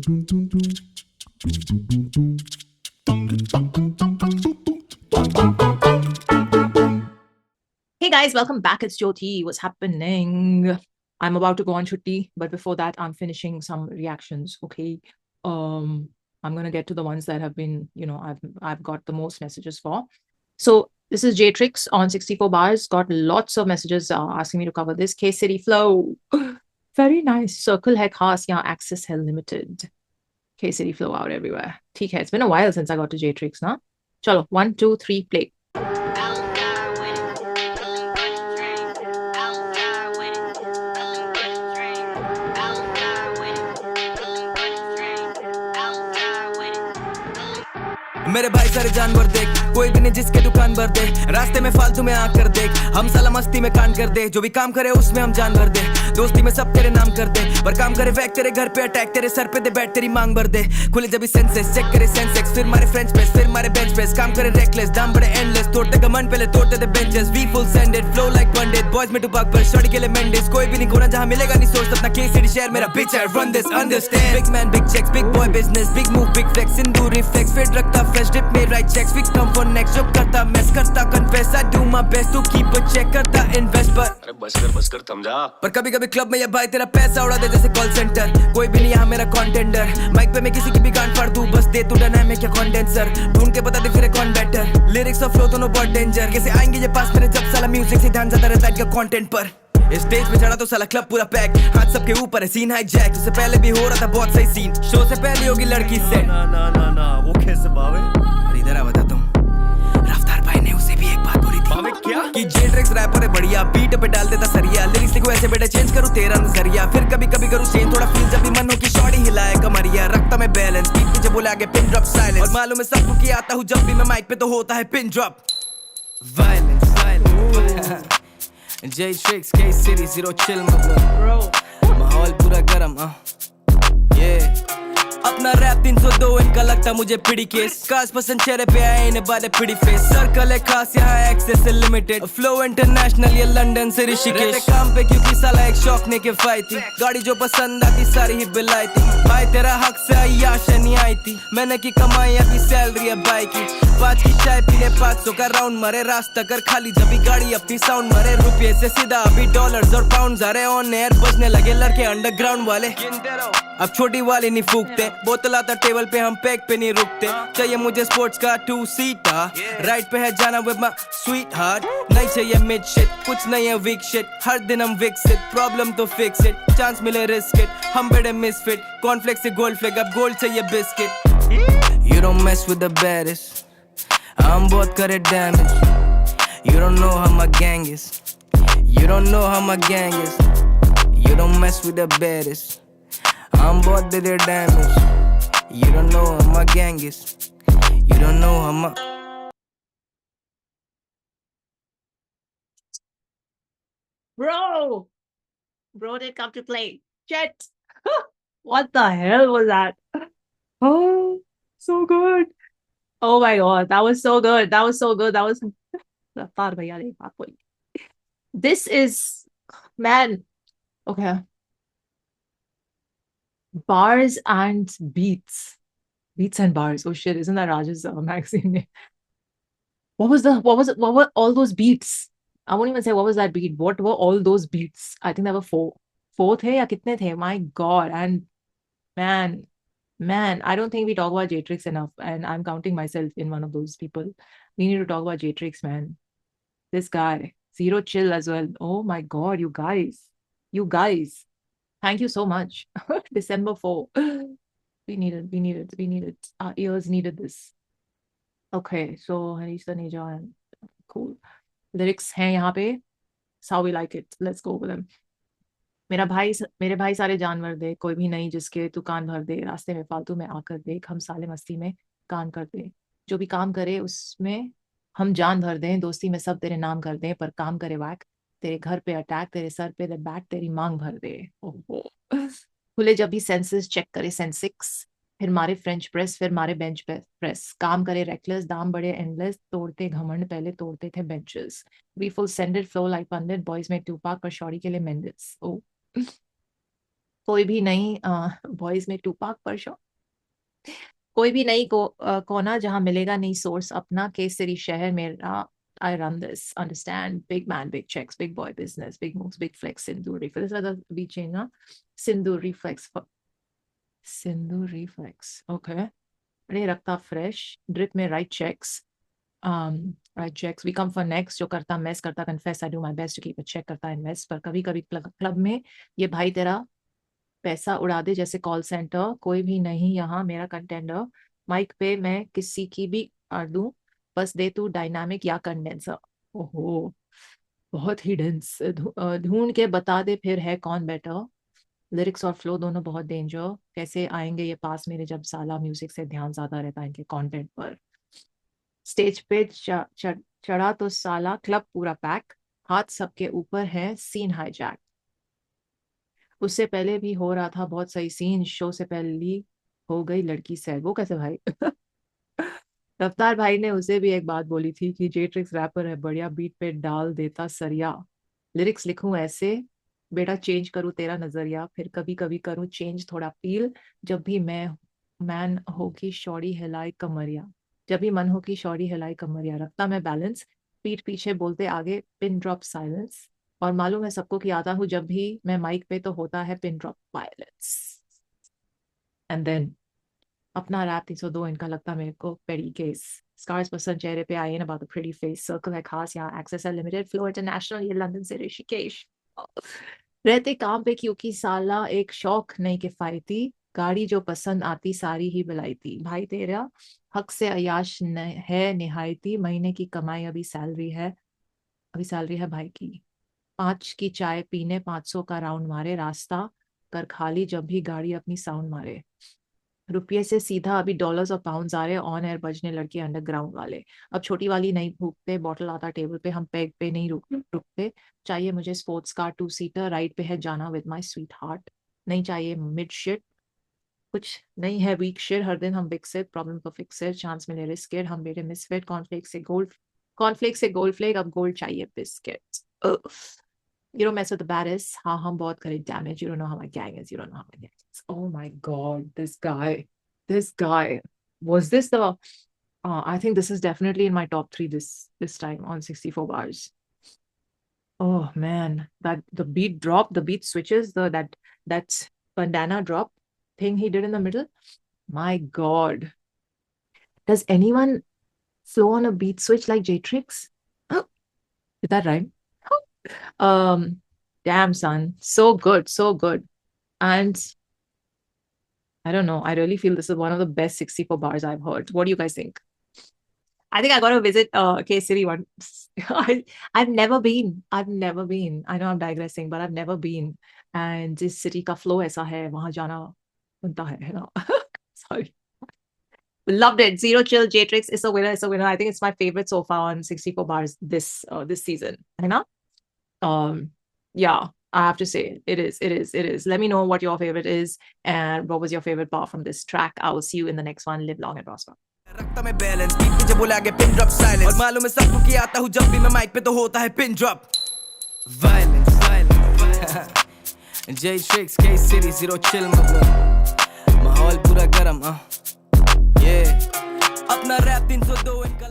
Hey guys, welcome back. It's Jyoti. What's happening? I'm about to go on chutti, but before that, I'm finishing some reactions. Okay. I'm gonna get to the ones that have been, I've got the most messages for. So this is Jtrix on 64 bars. Got lots of messages asking me to cover this. K City Flow. Very nice. Circle hai khas, yahan access hai limited. K City Flow out everywhere. ठीक है. It's been a while since I got to Jtrix, na? Chalo, 1, 2, 3, play. मेरे भाई सारे जानवर देख, कोई भी नहीं जिसके दुकान भर दे, रास्ते में फालतू में आकर देख, हम साला मस्ती में कान कर दे, जो भी काम करे उसमें हम जान भर दे, दोस्ती में सब तेरे नाम कर दे, पर काम करे वैक तेरे घर पे अटैक, तेरे सर पे दे बैठ तेरी मांग भर दे, खुले जब भी सेंसेस चेक करे सेंसेक्स, फिर मारे फ्रेंच प्रेस, फिर मारे बेंच प्रेस, काम करे रेकलेस, दाम बड़े एंडलेस, तोड़ते घमंड पहले तोड़ते थे benches, we full सेंडेड, flow like Pandit, boys में टुपाक पर शॉर्टी के लिए मेंडिस, कोई भी नहीं खोना जहां मिलेगा नहीं सोच अपना के सिटी शहर मेरा बिच है, run this understand, big man big checks, big boy business, big move big flex, sindoor reflex, fit रखता फ्रेश डिप में right checks, fix come for next, जो करता mess करता confess, I do my best to keep a check, करता invest पर अरे बस कर थम जा। पर कभी कभी क्लब में ये भाई तेरा पैसा उड़ा दे जैसे कॉल सेंटर, कोई भी नहीं यहाँ मेरा कॉन्टेंडर, माइक पे मैं किसी की भी गांड फाड़ दूं, बस दे तू डना है मैं क्या कंडेंसर, ढूंढ के बता दे फिर कौन बेटर, लिरिक्स और फ्लो दोनों बहुत डेंजर, कैसे आएंगे ये पास मेरे जब साला म्यूजिक से ध्यान जाता रहता है इनका कंटेंट पर, इस स्टेज पे चढ़ा तो साला क्लब पूरा पैक, हाथ सबके ऊपर है सीन हाई जैक, उससे पहले भी हो रहा था बहुत सही सीन, शो से पहले होगी लड़की सेट, ना वो कैसे बावे? इधर आ बताता हूँ, रफ्तार भाई ने उसे भी एक बात बोली थी बावे क्या? कि जेट्रिक्स रैपर है बढ़िया, बीट पे डाल देता सरिया, लिरिक्स लिखो ऐसे बेटा चेंज करूँ तेरा नजरिया, फिर कभी कभी करूँ चेंज थोड़ा फील जब भी मन हो कि शॉर्टी हिलाए कमरिया, रखता मैं बैलेंस, बीट पीछे बोले आगे पिन ड्रॉप साइलेंस, और मालूम है सबको कि आता हूँ जब भी मैं माइक पे तो होता है pin drop, violence violence Jtrix, K City, zero chill मतलब माहौल पूरा गरम अपना रैप 302 इनका लगता मुझे पिड़ी केस, काश पसंद चेहरे पे आए इन्हें बाले पिड़ी फेस, सर्कल है खास यहाँ एक्सेस है लिमिटेड, फ्लो इंटरनेशनल ये लंदन से ऋषिकेश, रहते काम पे क्योंकि साला एक शौक ने किफायती, गाड़ी जो पसंद आती सारी ही बिलाई थी, भाई तेरा हक से आयाश नहीं आई थी, मैंने की कमाई अभी सैलरी है बाई की, 5 की चाय पीने 500 का राउंड मरे, रास्ता कर खाली जब भी गाड़ी अपनी साउंड मरे, रुपये से सीधा अभी डॉलर्स और पाउंड आ रहे, ऑन एयर बजने लगे लड़के अंडरग्राउंड वाले, अब छोटी वाली नहीं फूकते, बोतल आता टेबल पे हम पैक पे नहीं रुकते, चाहिए मुझे स्पोर्ट्स का 2 सीटर, राइट पे है जाना विद माय स्वीट हार्ट, नहीं चाहिए मिड शिट, कुछ नहीं है वीक शिट, हर दिन हम विकसित, प्रॉब्लम तो फिक्स इट, चांस मिले रिस्क इट, हम बड़े मिसफिट, कॉर्नफ्लेक्स से गोल्ड फ्लेक, अब गोल्ड चाहिए biscuit, you don't mess with the baddest, हम बहुत करे damage, you don't know how my gang is, you don't know how my gang is, you don't mess with the baddest, I'm बहुत दे damage, you don't know how my gang is, you don't know how my Bro did come to play. Jet. What the hell was that? Oh, so good. Oh my god, that was so good. That was so good. That was Raftaar bhaiya ne baat boli. This is, man, okay. Bars and beats. Beats and bars. Oh shit, isn't that Raj's magazine name? What were all those beats? I won't even say what was that beat. What were all those beats? I think there were 4. 4 the ya kitne the? My god. And man, I don't think we talk about Jtrix enough, and I'm counting myself in one of those people. We need to talk about Jtrix, man. This guy, zero chill as well. Oh my god, you guys, thank you so much. December 4. We needed. Our ears needed this. Okay, so Harisa Neja and cool. Lyrics हैं यहाँ पे. It's how we like it. Let's go with them. मेरे भाई सारे जानवर दे, कोई भी नहीं जिसके तू कान भर दे, रास्ते में फालतू में आकर देख, हम साले मस्ती में कान कर दे, जो भी काम करे उसमें हम जान भर दें, दोस्ती में सब तेरे नाम कर दें, पर काम करे वैक, तेरे घर पे अटैक, तेरे सर पे बैट तेरी मांग भर दे। ओहो खुले जब भी सेंसेस चेक करे सेंसिक्स, फिर मारे फ्रेंच प्रेस, फिर मारे बेंच प्रेस, काम करे रेकलेस, दाम बड़े एंडलेस, तोड़ते घमंड पहले तोड़ते थे benches, we full सेंडेड flow like Pandit, boys में टूपाक पर शॉर्टी के लिए मेंडिस। ओ कोई भी नई वॉइस में टूपाक पर शो, कोई भी नई कोना जहां मिलेगा नई सोर्स अपना, केसरी शहर मेरा, I run this, understand, big man, big checks, big boy business, big moves, big flex, Sindoor reflex. This is the beach na, Sindoor reflex, Sindoor reflex. Okay. अरे रखता fresh, drip में right checks, right checks. We come for next. जो करता mess करता confess. I do my best to keep a check करता invest. पर कभी कभी क्लब में ये भाई तेरा पैसा उड़ा दे जैसे कॉल सेंटर, कोई भी नहीं यहाँ मेरा कंटेंडर, माइक पे मैं किसी की भी आड़ दूं, बस दे तू डायनामिक या कंडेंसर। ओहो, बहुत ही डेंस, ढूंढ के बता दे फिर है कौन बेटर, लिरिक्स और फ्लो दोनों बहुत डेंजर, कैसे आएंगे ये पास मेरे जब साला म्यूजिक से ध्यान ज्यादा रहता है इनके कंटेंट पर। स्टेज पे चढ़ा तो साला क्लब पूरा पैक, हाथ सबके ऊपर है सीन हाईजैक, उससे पहले भी हो रहा था बहुत सही सीन, शो से पहले हो गई लड़की सैड। वो कैसे भाई? रफ्तार भाई ने उसे भी एक बात बोली थी कि जेट्रिक्स रैपर है, बढ़िया बीट पे डाल देता सरिया, लिरिक्स लिखूं ऐसे बेटा चेंज करूं तेरा नजरिया, फिर कभी कभी करूं चेंज थोड़ा फील, जब भी मैन हो की शौरी हिलाई कमरिया, जब भी मन हो की शौरी हिलाई कमरिया, रखता मैं बैलेंस, पीठ पीछे बोलते आगे पिन ड्रॉप साइलेंस, और मालूम है सबको कि आता हूँ जब भी मैं माइक पे तो होता है pin drop violence. And then अपना रैप 302 इनका लगता मेरे को पेडी केस, स्कार्स पसंद चेहरे पे आए, about the pretty face, circle है खास यहाँ, एक्सेस है लिमिटेड, फ्लो इंटरनेशनल ये लंदन से ऋषिकेश, रहते काम पे क्योंकि साला एक शौक नहीं किफायती, गाड़ी जो पसंद आती सारी ही बिलाईती, भाई तेरा हक से अयाश है निहायती, महीने की कमाई अभी सैलरी है भाई की, 5 की चाय पीने 500 का राउंड मारे, रास्ता कर खाली जब भी गाड़ी अपनी साउंड मारे, रुपये से सीधा अभी डॉलर्स और पाउंड्स आ रहे, ऑन एयर बजने लड़के अंडरग्राउंड वाले, अब छोटी वाली नहीं भूखते, बॉटल आता टेबल पे हम पेग पे नहीं रुकते, चाहिए मुझे स्पोर्ट्स कार 2 सीटर, राइड पे है जाना विद माय स्वीट हार्ट, नहीं चाहिए मिड शिट, कुछ नहीं है वीक शिट, हर दिन हम विकसित, प्रॉब्लम को फिक्स है, चांस मिले रिस्केट, हम बेटे मिसफिट, कॉर्नफ्लेक्स से गोल्ड फ्लेक, अब गोल्ड चाहिए biscuit. You don't mess with the baddest. हाँ हम बहुत करे damage. You don't know how my gang is. You don't know how my gang is. Oh my God, this guy. Was this the? I think this is definitely in my top 3 this time on 64 bars. Oh man, that the beat drop, the beat switches, that bandana drop thing he did in the middle. My God, does anyone flow on a beat switch like J-Trix? Oh, did that rhyme? Damn son, so good, and I don't know, I really feel this is one of the best 64 bars I've heard. What do you guys think? I think I gotta visit K-City once. I've never been. I know I'm digressing, but I've never been, and this city ka flow aisa hai, wahan jana बनता है ना? Sorry. Loved it. Zero Chill J-Trix is a winner. I think it's my favorite so far on 64 bars this season. है ना? Yeah, I have to say it is. Let me know what your favorite is and what was your favorite part from this track. I will see you in the next one. Live long and prosper. रखता मैं balance, beat पे जब बोले आगे pin drop silence, और मालूम है सबको कि आता हूँ जब भी मैं माइक पे तो होता है pin drop violence. J-Trix, K-City, Zero Chill मतलब माहौल पूरा गरम, ये अपना रैप 302 इनका